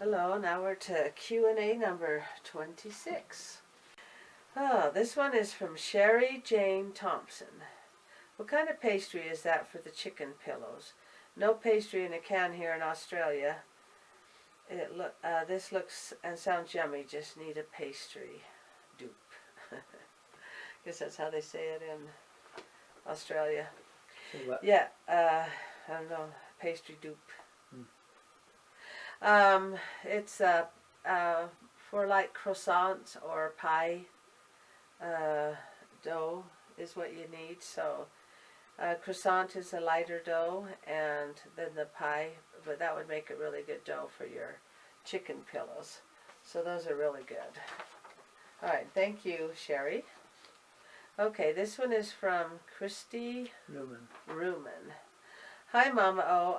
Hello, now we're to Q&A number 26. Oh, this one is from Sherry Jane Thompson. What kind of pastry is that for the chicken pillows? No pastry in a can here in Australia. This looks and sounds yummy, just need a pastry dupe. Guess that's how they say it in Australia. So what? Yeah, I don't know, pastry dupe. It's for like croissants or pie dough is what you need. So croissant is a lighter dough, and then the pie, but that would make a really good dough for your chicken pillows. So those are really good. All right, thank you, Sherry. Okay, this one is from Christy Ruman. Hi, Mama O.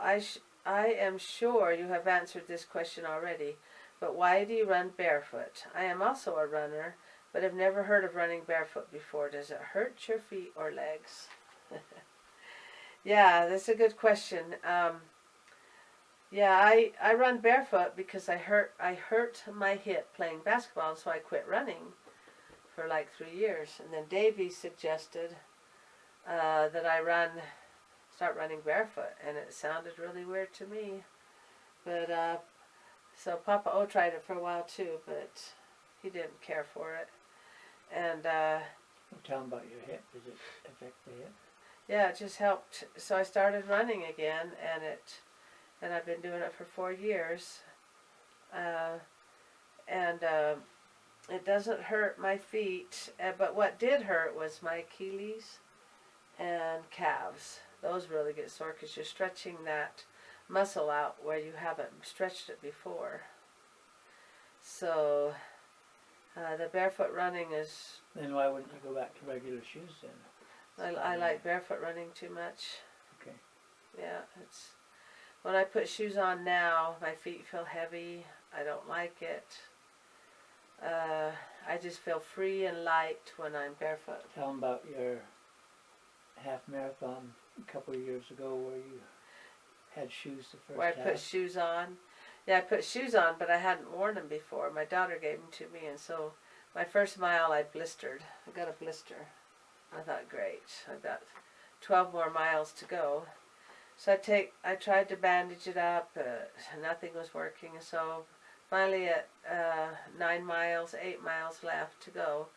I am sure you have answered this question already, but why do you run barefoot? I am also a runner, but have never heard of running barefoot before. Does it hurt your feet or legs? Yeah, that's a good question. Yeah, I run barefoot because I hurt my hip playing basketball, so I quit running for like 3 years. And then Davey suggested that I start running barefoot, and it sounded really weird to me. But so Papa O tried it for a while too, but he didn't care for it. And Tell them about your hip. Does it affect the hip? yeah, it just helped. So I started running again, and I've been doing it for 4 years. It doesn't hurt my feet, but what did hurt was my Achilles and calves. Those really get sore because you're stretching that muscle out where you haven't stretched it before. So the barefoot running is... Then why wouldn't you go back to regular shoes then? I like barefoot running too much. Okay. Yeah, it's... When I put shoes on now, my feet feel heavy. I don't like it. I just feel free and light when I'm barefoot. Tell them about your half marathon a couple of years ago where you had shoes the first Where I half. put shoes on. Yeah, I put shoes on, but I hadn't worn them before. My daughter gave them to me, and so my first mile I blistered. I got a blister. I thought, great, I've got 12 more miles to go. So I tried to bandage it up, nothing was working, so finally at 8 miles left to go,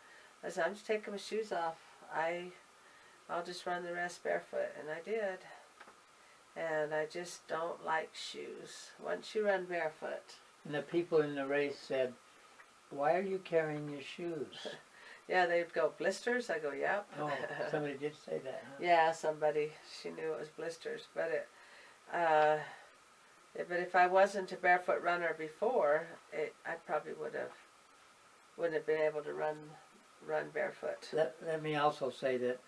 I said, I'm just taking my shoes off. I'll just run the rest barefoot, and I did. And I just don't like shoes once you run barefoot. And the people in the race said, why are you carrying your shoes? Yeah, they'd go, blisters? I go, yep. Oh, somebody did say that, huh? Yeah, somebody. She knew it was blisters. But but if I wasn't a barefoot runner before, I probably wouldn't have been able to run barefoot. Let me also say that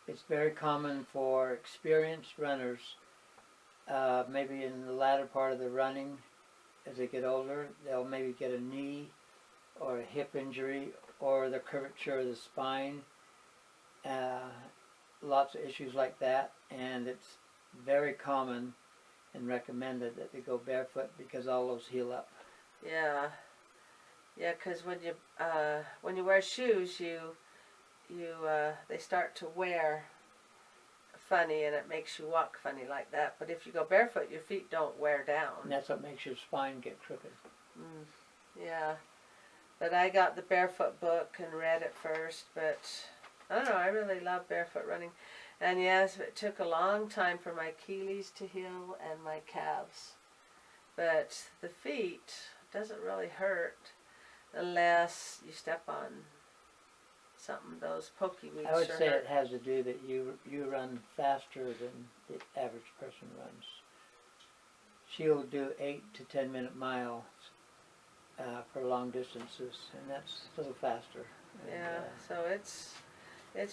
it's very common for experienced runners, maybe in the latter part of the running, as they get older, they'll maybe get a knee or a hip injury or the curvature of the spine, lots of issues like that, and it's very common and recommended that they go barefoot because all those heal up. Yeah, yeah, because when you wear shoes, they start to wear funny, and it makes you walk funny like that. But if you go barefoot, your feet don't wear down. And that's what makes your spine get crooked. Yeah. But I got the barefoot book and read it first, but I don't know, I really love barefoot running. And yes, it took a long time for my Achilles to heal and my calves. But the feet doesn't really hurt unless you step on something, those pokey weeds. I would say it has to do that you run faster than the average person runs. She'll do 8 to 10 minute miles for long distances, and that's a little faster. Yeah, so it's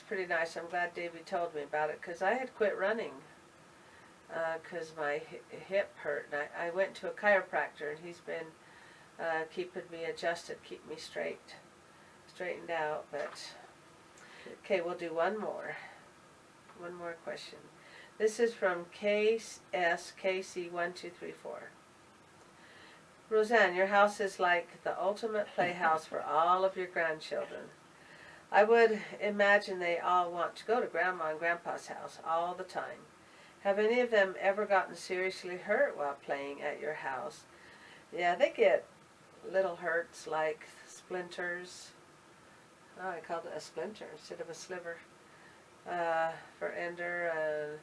pretty nice. I'm glad Davey told me about it, because I had quit running because my hip hurt, and I went to a chiropractor, and he's been keeping me adjusted, keep me straightened out. But okay, we'll do one more question. This is from KSKC1234. Roseanne, your house is like the ultimate playhouse for all of your grandchildren. I would imagine they all want to go to Grandma and Grandpa's house all the time. Have any of them ever gotten seriously hurt while playing at your house? Yeah, they get little hurts like splinters. Oh, I called it a splinter instead of a sliver. For Ender and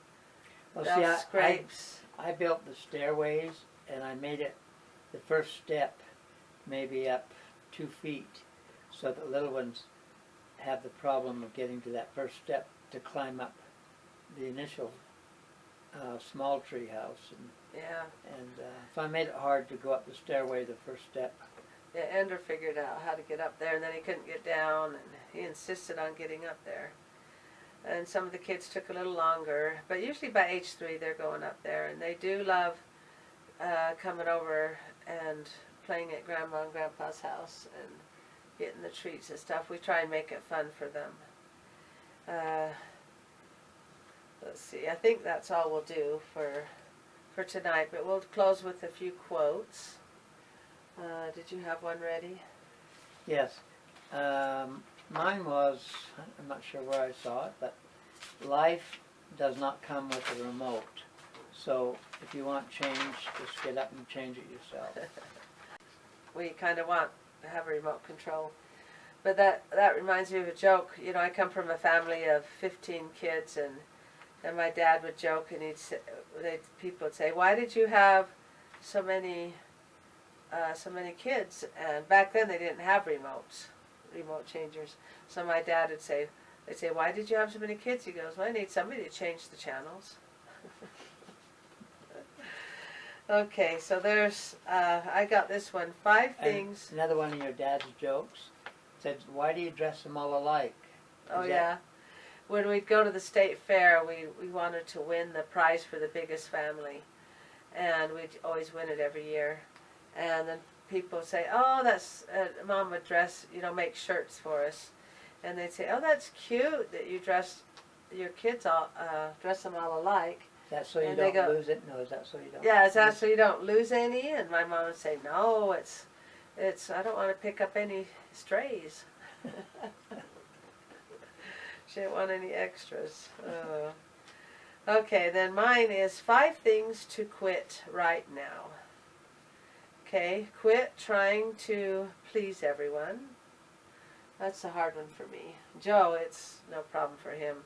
Well, belt see, scrapes. I built the stairways and I made it the first step maybe up 2 feet so that little ones have the problem of getting to that first step to climb up the initial small tree house. And, Yeah. and so I made it hard to go up the stairway the first step. Yeah, Ender figured out how to get up there, and then he couldn't get down, and he insisted on getting up there. And some of the kids took a little longer, but usually by age 3 they're going up there, and they do love coming over and playing at Grandma and Grandpa's house and getting the treats and stuff. We try and make it fun for them. Let's see, I think that's all we'll do for tonight, but we'll close with a few quotes. Did you have one ready? Yes. Mine was, I'm not sure where I saw it, but life does not come with a remote. So if you want change, just get up and change it yourself. We kind of want to have a remote control. But that reminds me of a joke. You know, I come from a family of 15 kids, and my dad would joke, and people would say, "Why did you have so many kids?" And back then they didn't have remote changers. So my dad would say, they'd say, "Why did you have so many kids?" He goes, "Well, I need somebody to change the channels." Okay, so there's, I got this one. 5 things. And another one of your dad's jokes said, "Why do you dress them all alike?" Oh, yeah. When we'd go to the state fair, we wanted to win the prize for the biggest family. And we'd always win it every year. And then people would say, "Oh, that's, Mom would dress, make shirts for us." And they'd say, "Oh, that's cute that you dress your kids all, dress them all alike." That's so you And don't they go, lose it? No, is that so you don't? Yeah, is that so you don't lose any? And my mom would say, "No, it's I don't want to pick up any strays." She didn't want any extras. Oh. Okay, then mine is 5 things to quit right now. Okay, quit trying to please everyone. That's a hard one for me. Joe, it's no problem for him.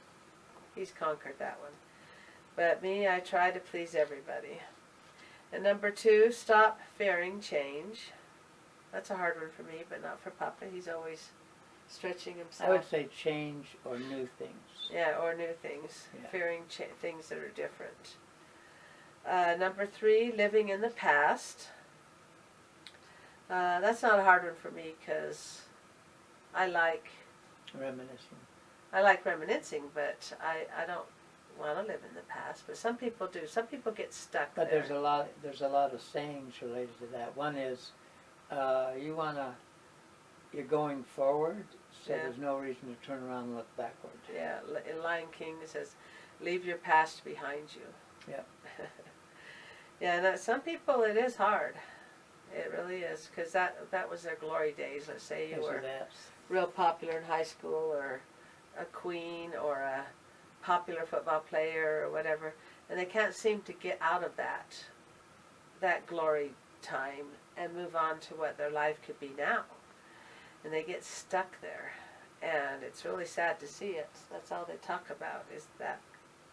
He's conquered that one. But me, I try to please everybody. And number 2, stop fearing change. That's a hard one for me, but not for Papa. He's always stretching himself. I would say change or new things. Yeah, or new things. Yeah. Fearing things that are different. Number 3, living in the past. That's not a hard one for me because I like reminiscing, but I don't want to live in the past. But some people do. Some people get stuck But there. there's a lot of sayings related to that. One is you're going forward, so Yeah. there's no reason to turn around and look backward. Yeah, in Lion King it says, "Leave your past behind you." Yeah. Yeah, and some people it is hard. It really is, because that was their glory days. Let's say you were real popular in high school, or a queen, or a popular football player, or whatever, and they can't seem to get out of that glory time and move on to what their life could be now. And they get stuck there, and it's really sad to see it. That's all they talk about, is that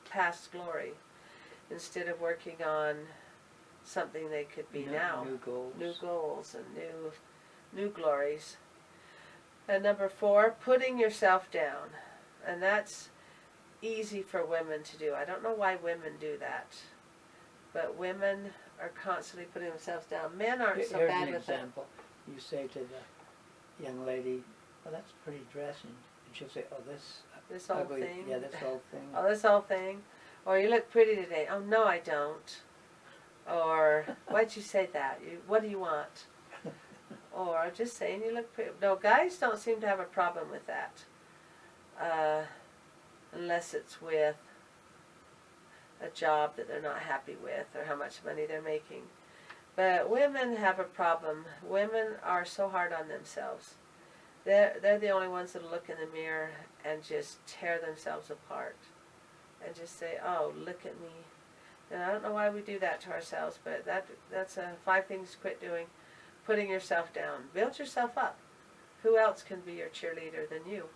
past glory, instead of working on something they could be now. New goals and new glories. And number 4, putting yourself down. And that's easy for women to do. I don't know why women do that, but women are constantly putting themselves down. Men aren't so bad with it. Here's an example. You say to the young lady, "Well, that's pretty dressing," and she'll say, "Oh, this old ugly thing." Yeah, this old thing. Oh, this old thing. Or, "You look pretty today." "Oh, no, I don't." Or, "Why'd you say that? What do you want?" Or, "Just saying you look pretty." No, guys don't seem to have a problem with that. Unless it's with a job that they're not happy with, or how much money they're making. But women have a problem. Women are so hard on themselves. They're the only ones that look in the mirror and just tear themselves apart. And just say, oh, look at me. And I don't know why we do that to ourselves, but that's 5 things to quit doing. Putting yourself down. Build yourself up. Who else can be your cheerleader than you?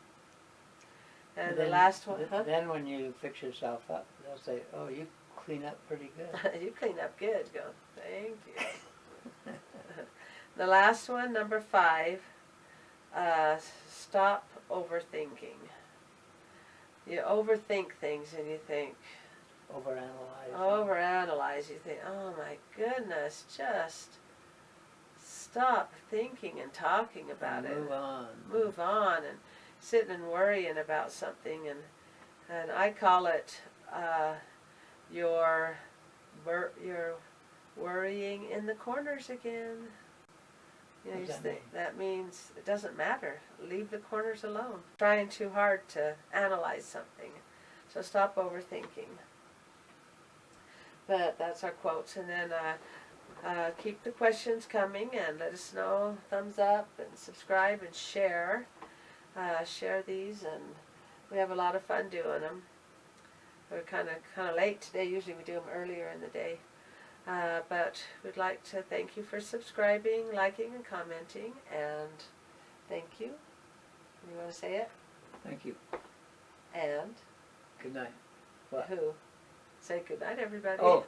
And then, the last one, huh? Then when you fix yourself up, they'll say, oh, you clean up pretty good. You clean up good. Go, thank you. The last one, number 5, stop overthinking. You overthink things and you think, overanalyze. You think, oh my goodness, just stop thinking and talking about it. Move on and sitting and worrying about something, and I call it your worrying in the corners again. You know, that means it doesn't matter. Leave the corners alone. Trying too hard to analyze something. So stop overthinking. But that's our quotes. And then keep the questions coming and let us know. Thumbs up and subscribe and share. Share these, and we have a lot of fun doing them. We're kind of late today. Usually we do them earlier in the day. But we'd like to thank you for subscribing, liking, and commenting. And thank you. You want to say it? Thank you. And? Good night. What? Who? Say good night, everybody. Oh,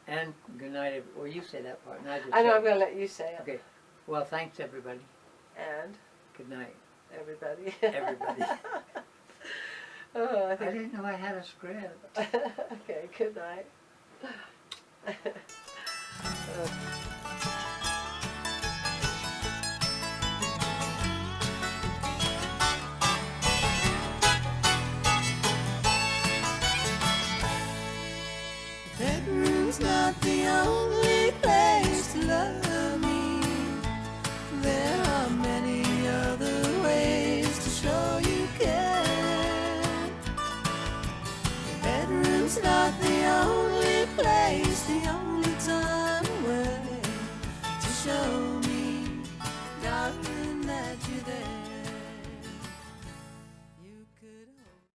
and good night. Well, you say that part. And I know, I'm going to let you say it. Okay. Well, thanks, everybody. And? Good night. Everybody. Everybody. Oh, I didn't know I had a script. Okay, good night. Bedroom's not the only